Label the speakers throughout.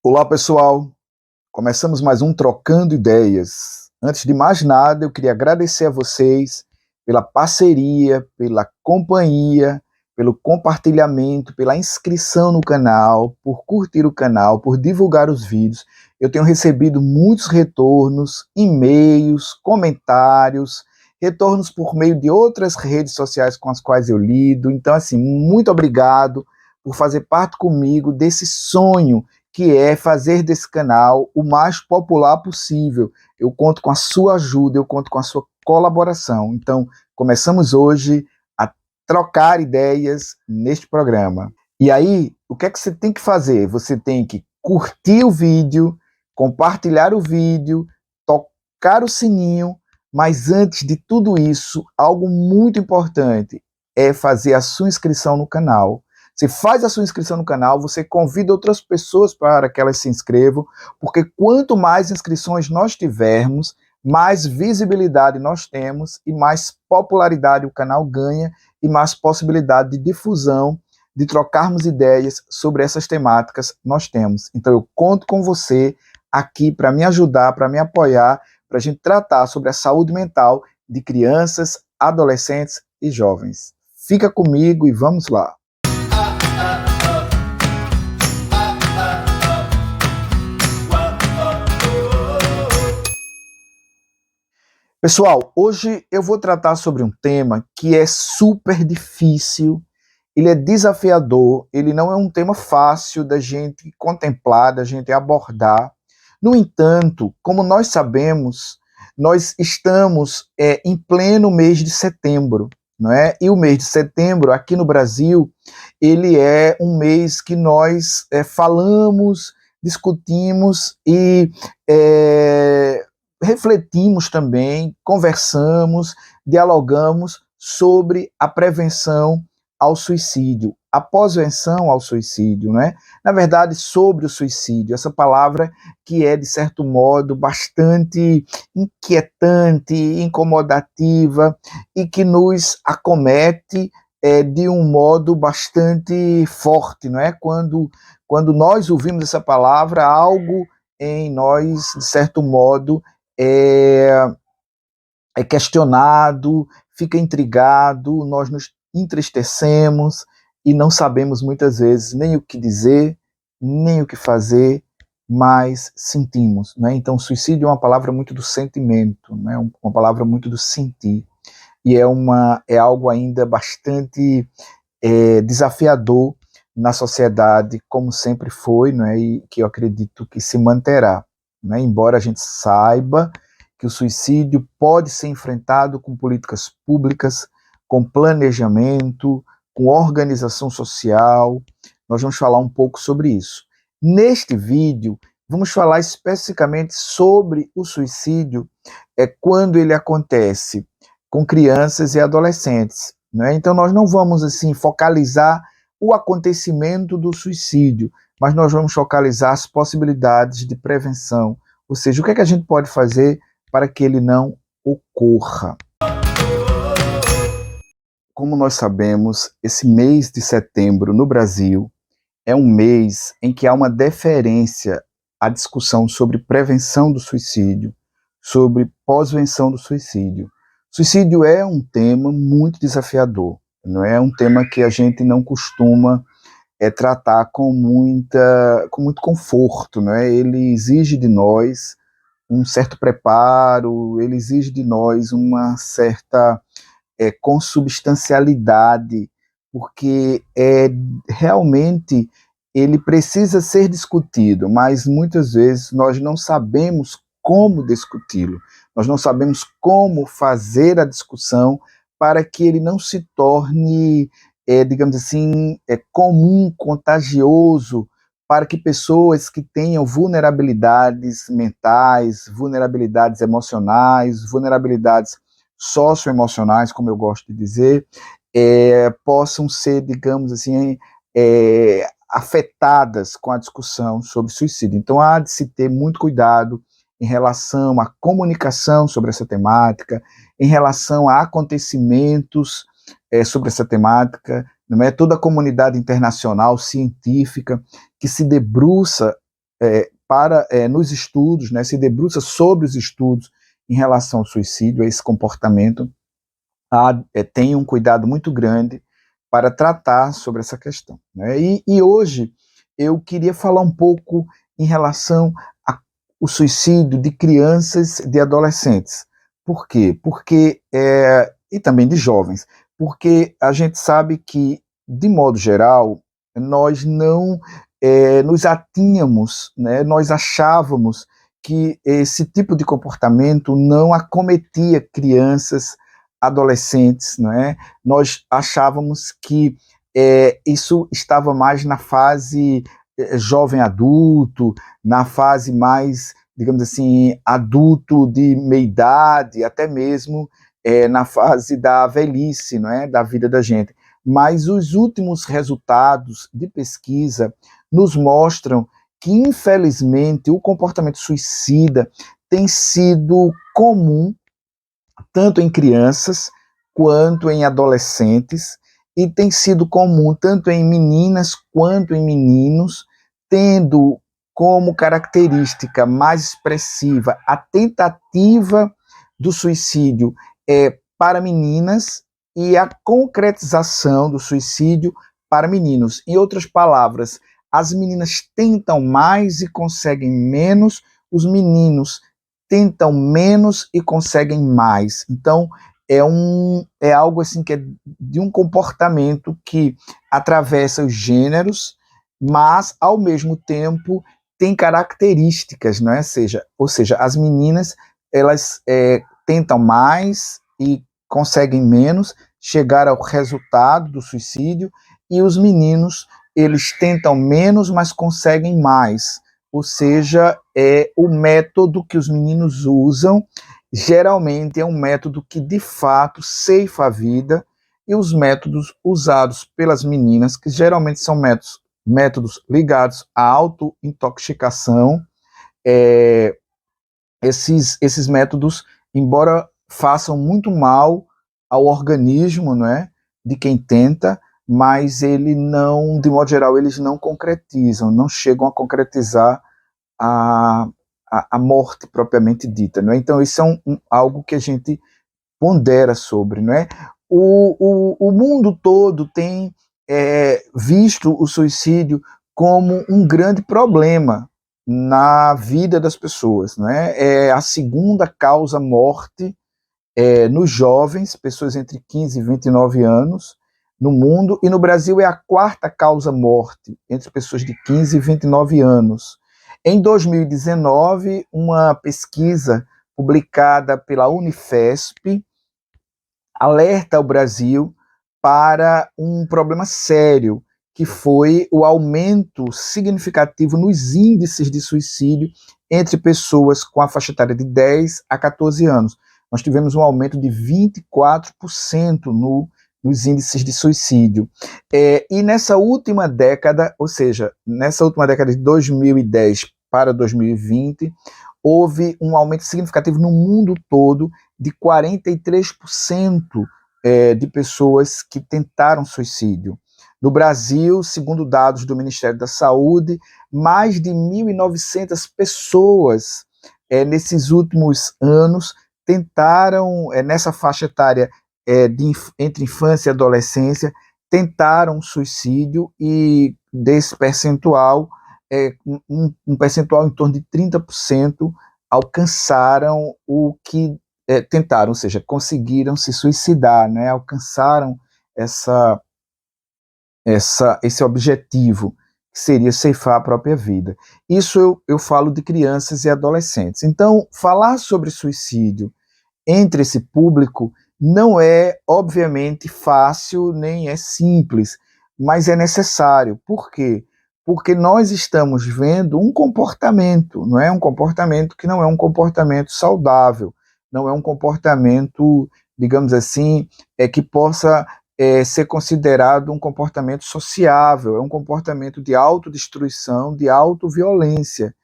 Speaker 1: Olá, pessoal. Começamos mais um Trocando Ideias. Antes de mais nada, eu queria agradecer a vocês pela parceria, pela companhia, pelo compartilhamento, pela inscrição no canal, por curtir o canal, por divulgar os vídeos. Eu tenho recebido muitos retornos, e-mails, comentários, retornos por meio de outras redes sociais com as quais eu lido. Então, assim, muito obrigado por fazer parte comigo desse sonho que é fazer desse canal o mais popular possível. Eu conto com a sua ajuda, eu conto com a sua colaboração. Então, começamos hoje a trocar ideias neste programa. E aí, o que é que você tem que fazer? Você tem que curtir o vídeo, compartilhar o vídeo, tocar o sininho, mas antes de tudo isso, algo muito importante é fazer a sua inscrição no canal. Você faz a sua inscrição no canal, você convida outras pessoas para que elas se inscrevam, porque quanto mais inscrições nós tivermos, mais visibilidade nós temos e mais popularidade o canal ganha e mais possibilidade de difusão, de trocarmos ideias sobre essas temáticas nós temos. Então eu conto com você aqui para me ajudar, para me apoiar, para a gente tratar sobre a saúde mental de crianças, adolescentes e jovens. Fica comigo e vamos lá. Pessoal, hoje eu vou tratar sobre um tema que é super difícil, ele é desafiador, ele não é um tema fácil da gente contemplar, da gente abordar. No entanto, como nós sabemos, nós estamos em pleno mês de setembro, não é? E o mês de setembro, aqui no Brasil, ele é um mês que nós falamos, discutimos e refletimos também, conversamos, dialogamos sobre a prevenção ao suicídio, a pós-venção ao suicídio, né? Na verdade, sobre o suicídio, essa palavra que é, de certo modo, bastante inquietante, incomodativa e que nos acomete de um modo bastante forte, não é? Quando nós ouvimos essa palavra, algo em nós, de certo modo, é, é questionado, fica intrigado, nós nos entristecemos e não sabemos muitas vezes nem o que dizer, nem o que fazer, mas sentimos. Né? Então, suicídio é uma palavra muito do sentimento, né? Uma palavra muito do sentir. E é algo ainda bastante desafiador na sociedade, como sempre foi, né? E que eu acredito que se manterá. Né? Embora a gente saiba que o suicídio pode ser enfrentado com políticas públicas, com planejamento, com organização social. Nós vamos falar um pouco sobre isso. Neste vídeo, vamos falar especificamente sobre o suicídio quando ele acontece com crianças e adolescentes. Né? Então nós não vamos assim focalizar o acontecimento do suicídio, mas nós vamos focalizar as possibilidades de prevenção, ou seja, o que é que a gente pode fazer para que ele não ocorra. Como nós sabemos, esse mês de setembro no Brasil é um mês em que há uma deferência à discussão sobre prevenção do suicídio, sobre pós-venção do suicídio. Suicídio é um tema muito desafiador, não é um tema que a gente não costuma tratar com muito conforto, não é? Ele exige de nós um certo preparo, ele exige de nós uma certa consubstancialidade, porque realmente ele precisa ser discutido, mas muitas vezes nós não sabemos como discuti-lo, nós não sabemos como fazer a discussão para que ele não se torne, digamos assim, comum, contagioso, para que pessoas que tenham vulnerabilidades mentais, vulnerabilidades emocionais, vulnerabilidades socioemocionais, como eu gosto de dizer, possam ser, digamos assim, afetadas com a discussão sobre suicídio. Então há de se ter muito cuidado em relação à comunicação sobre essa temática, em relação a acontecimentos sobre essa temática, não é? Toda a comunidade internacional científica que se debruça nos estudos, né, se debruça sobre os estudos em relação ao suicídio, a esse comportamento, tem um cuidado muito grande para tratar sobre essa questão, né? E hoje eu queria falar um pouco em relação ao suicídio de crianças, de adolescentes. Por quê? E também de jovens, porque a gente sabe que, de modo geral, nós não nos atínhamos, né? Nós achávamos que esse tipo de comportamento não acometia crianças, adolescentes, não é? Nós achávamos que isso estava mais na fase jovem adulto, na fase mais, digamos assim, adulto de meia idade, até mesmo na fase da velhice, não é? Da vida da gente. Mas os últimos resultados de pesquisa nos mostram que, infelizmente, o comportamento suicida tem sido comum tanto em crianças quanto em adolescentes, e tem sido comum tanto em meninas quanto em meninos, tendo como característica mais expressiva a tentativa do suicídio para meninas e a concretização do suicídio para meninos. Em outras palavras, as meninas tentam mais e conseguem menos, os meninos tentam menos e conseguem mais. Então, é algo assim que é de um comportamento que atravessa os gêneros, mas, ao mesmo tempo, tem características, não é? Ou seja, as meninas, elas tentam mais e conseguem menos chegar ao resultado do suicídio, e os meninos, eles tentam menos, mas conseguem mais. Ou seja, o método que os meninos usam geralmente é um método que de fato ceifa a vida, e os métodos usados pelas meninas, que geralmente são métodos ligados à autointoxicação, esses métodos, embora façam muito mal ao organismo, não é, de quem tenta, mas ele não, de modo geral, eles não concretizam, não chegam a concretizar a morte propriamente dita, não é? Então isso é algo que a gente pondera sobre, não é? O mundo todo tem visto o suicídio como um grande problema na vida das pessoas, não é? É a segunda causa morte nos jovens, pessoas entre 15 e 29 anos, no mundo, e no Brasil é a quarta causa morte entre pessoas de 15 e 29 anos. Em 2019, uma pesquisa publicada pela Unifesp alerta o Brasil para um problema sério, que foi o aumento significativo nos índices de suicídio entre pessoas com a faixa etária de 10 a 14 anos. Nós tivemos um aumento de 24% nos índices de suicídio. E nessa última década, ou seja, nessa última década de 2010 para 2020, houve um aumento significativo no mundo todo de 43% de pessoas que tentaram suicídio. No Brasil, segundo dados do Ministério da Saúde, mais de 1.900 pessoas nesses últimos anos tentaram, nessa faixa etária entre infância e adolescência, tentaram suicídio, e desse percentual, um percentual em torno de 30% alcançaram o que tentaram, ou seja, conseguiram se suicidar, né? Alcançaram esse objetivo, que seria ceifar a própria vida. Isso eu falo de crianças e adolescentes. Então, falar sobre suicídio entre esse público não é, obviamente, fácil, nem é simples, mas é necessário. Por quê? Porque nós estamos vendo um comportamento, não é um comportamento que não é um comportamento saudável, não é um comportamento, digamos assim, que possa ser considerado um comportamento sociável, é um comportamento de autodestruição, de autoviolência.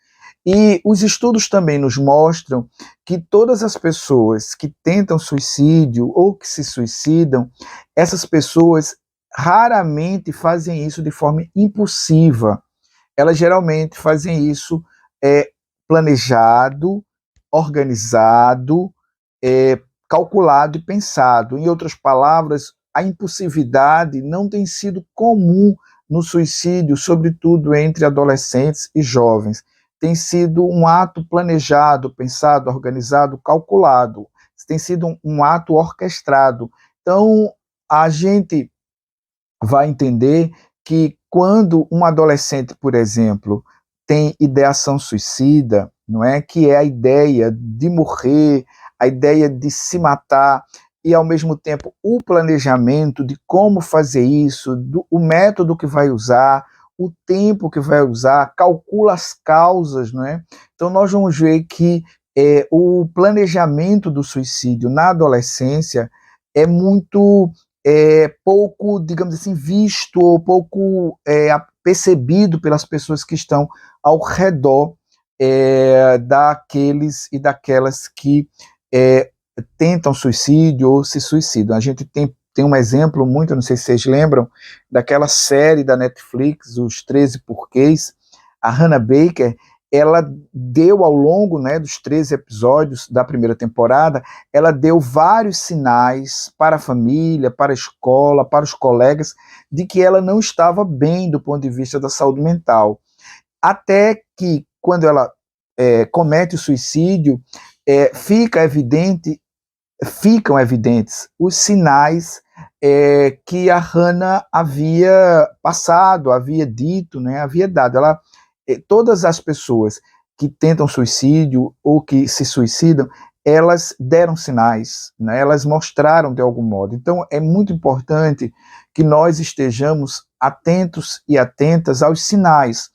Speaker 1: E os estudos também nos mostram que todas as pessoas que tentam suicídio ou que se suicidam, essas pessoas raramente fazem isso de forma impulsiva. elas geralmente fazem isso planejado, organizado, calculado e pensado. Em outras palavras, a impulsividade não tem sido comum no suicídio, sobretudo entre adolescentes e jovens. Tem sido um ato planejado, pensado, organizado, calculado. Tem sido um ato orquestrado. Então, a gente vai entender que quando um adolescente, por exemplo, tem ideação suicida, não é, que é a ideia de morrer, a ideia de se matar, e ao mesmo tempo o planejamento de como fazer isso, o método que vai usar, o tempo que vai usar, calcula as causas, não é? Então nós vamos ver que o planejamento do suicídio na adolescência é muito pouco, digamos assim, visto ou pouco percebido pelas pessoas que estão ao redor daqueles e daquelas que tentam suicídio ou se suicidam. A gente tem um exemplo muito, não sei se vocês lembram, daquela série da Netflix, Os 13 Porquês. A Hannah Baker, ela deu ao longo, né, dos 13 episódios da primeira temporada, ela deu vários sinais para a família, para a escola, para os colegas, de que ela não estava bem do ponto de vista da saúde mental. Até que, quando ela comete o suicídio, ficam evidentes os sinais que a Hannah havia passado, havia dito, né, havia dado. Todas as pessoas que tentam suicídio ou que se suicidam, elas deram sinais, né, elas mostraram de algum modo. Então é muito importante que nós estejamos atentos e atentas aos sinais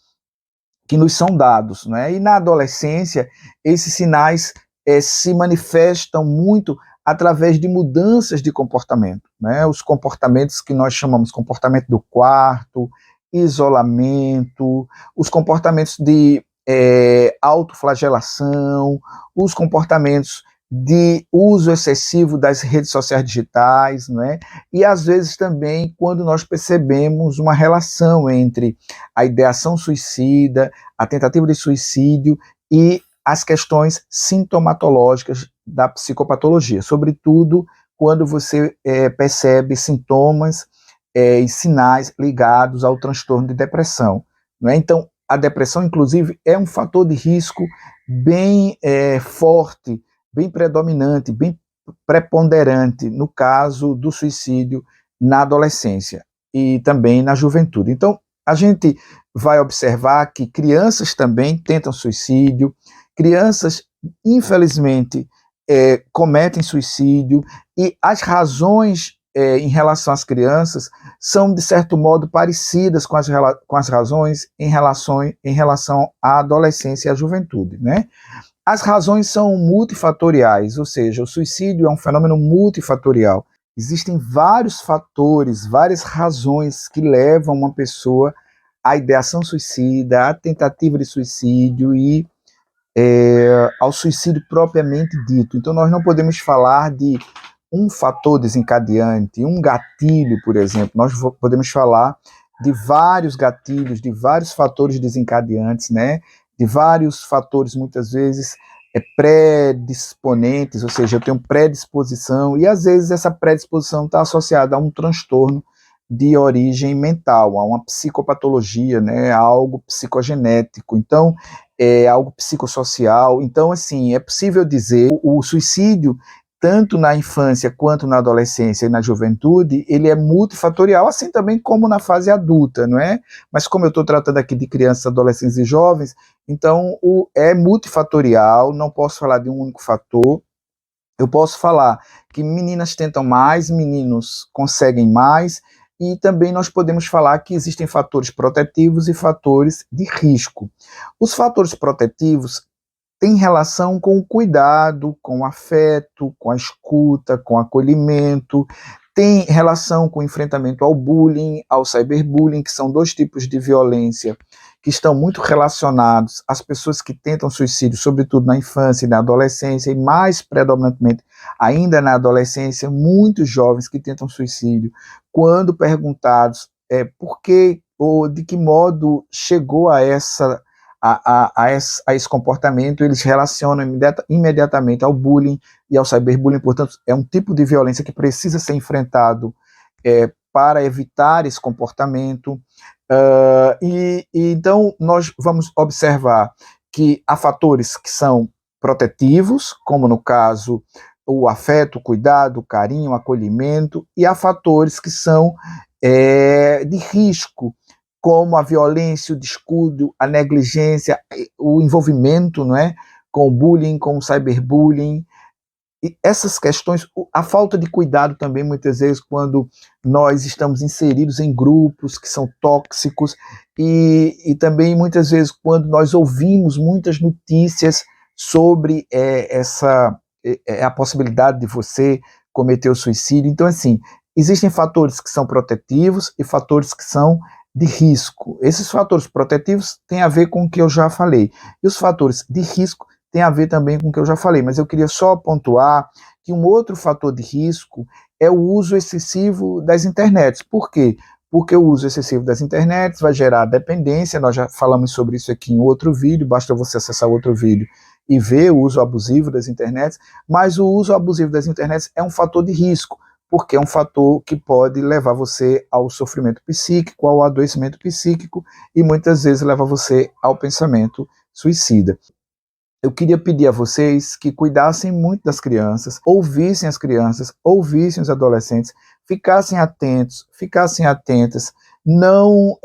Speaker 1: que nos são dados, né? E na adolescência, esses sinais se manifestam muito através de mudanças de comportamento, né? Os comportamentos que nós chamamos comportamento do quarto, isolamento, os comportamentos de autoflagelação, os comportamentos de uso excessivo das redes sociais digitais, né? E às vezes também quando nós percebemos uma relação entre a ideação suicida, a tentativa de suicídio e as questões sintomatológicas da psicopatologia, sobretudo quando você percebe sintomas e sinais ligados ao transtorno de depressão. Não é? Então, a depressão, inclusive, é um fator de risco bem forte, bem predominante, bem preponderante no caso do suicídio na adolescência e também na juventude. Então, a gente vai observar que crianças também tentam suicídio, crianças, infelizmente, cometem suicídio, e as razões em relação às crianças são, de certo modo, parecidas com as razões em relação à adolescência e à juventude, né? As razões são multifatoriais, ou seja, o suicídio é um fenômeno multifatorial. Existem vários fatores, várias razões que levam uma pessoa à ideação suicida, à tentativa de suicídio e ao suicídio propriamente dito. Então nós não podemos falar de um fator desencadeante, um gatilho, por exemplo. Nós podemos falar de vários gatilhos, de vários fatores desencadeantes, né? De vários fatores, muitas vezes, predisponentes, ou seja, eu tenho predisposição, e às vezes essa predisposição está associada a um transtorno de origem mental, a uma psicopatologia, né, a algo psicogenético, então, algo psicossocial. Então, assim, é possível dizer o suicídio, tanto na infância quanto na adolescência e na juventude, ele é multifatorial, assim também como na fase adulta, não é? Mas como eu estou tratando aqui de crianças, adolescentes e jovens, então é multifatorial, não posso falar de um único fator. Eu posso falar que meninas tentam mais, meninos conseguem mais, e também nós podemos falar que existem fatores protetivos e fatores de risco. Os fatores protetivos têm relação com o cuidado, com o afeto, com a escuta, com o acolhimento, tem relação com o enfrentamento ao bullying, ao cyberbullying, que são dois tipos de violência que estão muito relacionados às pessoas que tentam suicídio, sobretudo na infância e na adolescência, e mais predominantemente ainda na adolescência, muitos jovens que tentam suicídio, quando perguntados por que ou de que modo chegou a esse comportamento. Eles relacionam imediatamente ao bullying e ao cyberbullying. Portanto, é um tipo de violência que precisa ser enfrentado para evitar esse comportamento. Então, nós vamos observar que há fatores que são protetivos, como no caso o afeto, o cuidado, o carinho, o acolhimento, e há fatores que são de risco, como a violência, o descuido, a negligência, o envolvimento, não é, com o bullying, com o cyberbullying. E essas questões, a falta de cuidado também, muitas vezes, quando nós estamos inseridos em grupos que são tóxicos, e também, muitas vezes, quando nós ouvimos muitas notícias sobre a possibilidade de você cometer o suicídio. Então, assim, existem fatores que são protetivos e fatores que são de risco. Esses fatores protetivos têm a ver com o que eu já falei, e os fatores de risco tem a ver também com o que eu já falei, mas eu queria só pontuar que um outro fator de risco é o uso excessivo das internets. Por quê? Porque o uso excessivo das internets vai gerar dependência. Nós já falamos sobre isso aqui em outro vídeo, basta você acessar outro vídeo e ver o uso abusivo das internets, mas o uso abusivo das internets é um fator de risco, porque é um fator que pode levar você ao sofrimento psíquico, ao adoecimento psíquico, e muitas vezes leva você ao pensamento suicida. Eu queria pedir a vocês que cuidassem muito das crianças, ouvissem as crianças, ouvissem os adolescentes, ficassem atentos, ficassem atentas, não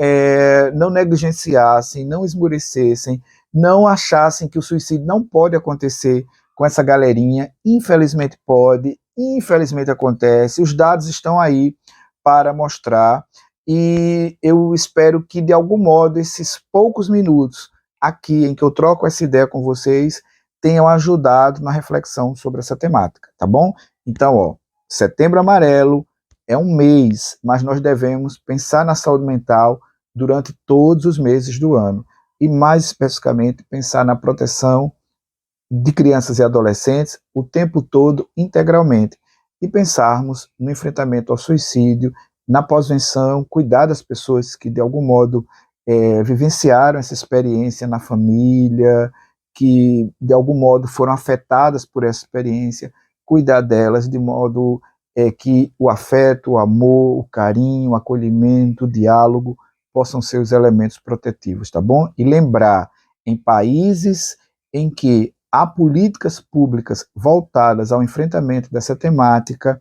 Speaker 1: negligenciassem, não esmurecessem, não achassem que o suicídio não pode acontecer com essa galerinha. Infelizmente pode, infelizmente acontece, os dados estão aí para mostrar, e eu espero que, de algum modo, esses poucos minutos aqui em que eu troco essa ideia com vocês tenham ajudado na reflexão sobre essa temática, tá bom? Então, Setembro Amarelo é um mês, mas nós devemos pensar na saúde mental durante todos os meses do ano, e mais especificamente pensar na proteção de crianças e adolescentes o tempo todo, integralmente, e pensarmos no enfrentamento ao suicídio, na pós-venção, cuidar das pessoas que de algum modo vivenciaram essa experiência na família, que de algum modo foram afetadas por essa experiência, cuidar delas de modo que o afeto, o amor, o carinho, o acolhimento, o diálogo possam ser os elementos protetivos, tá bom? E lembrar, em países em que há políticas públicas voltadas ao enfrentamento dessa temática,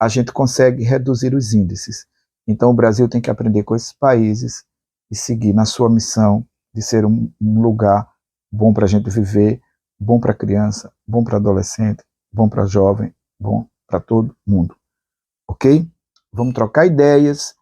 Speaker 1: a gente consegue reduzir os índices. Então o Brasil tem que aprender com esses países e seguir na sua missão de ser um lugar bom para a gente viver, bom para criança, bom para adolescente, bom para jovem, bom para todo mundo. Ok? Vamos trocar ideias,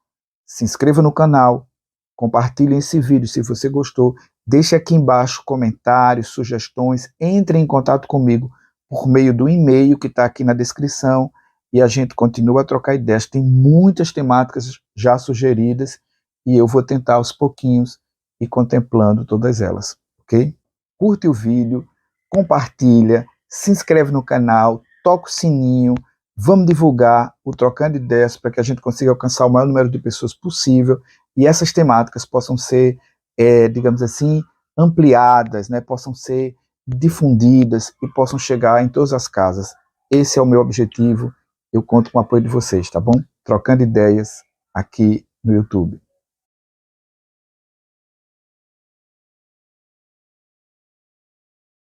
Speaker 1: se inscreva no canal, compartilhe esse vídeo se você gostou, deixe aqui embaixo comentários, sugestões, entre em contato comigo por meio do e-mail que está aqui na descrição, e a gente continua a trocar ideias. Tem muitas temáticas já sugeridas, e eu vou tentar aos pouquinhos ir contemplando todas elas, ok? Curte o vídeo, compartilha, se inscreve no canal, toca o sininho, vamos divulgar o Trocando Ideias para que a gente consiga alcançar o maior número de pessoas possível, e essas temáticas possam ser, digamos assim, ampliadas, né, possam ser difundidas e possam chegar em todas as casas. Esse é o meu objetivo, eu conto com o apoio de vocês, tá bom? Trocando Ideias aqui no YouTube.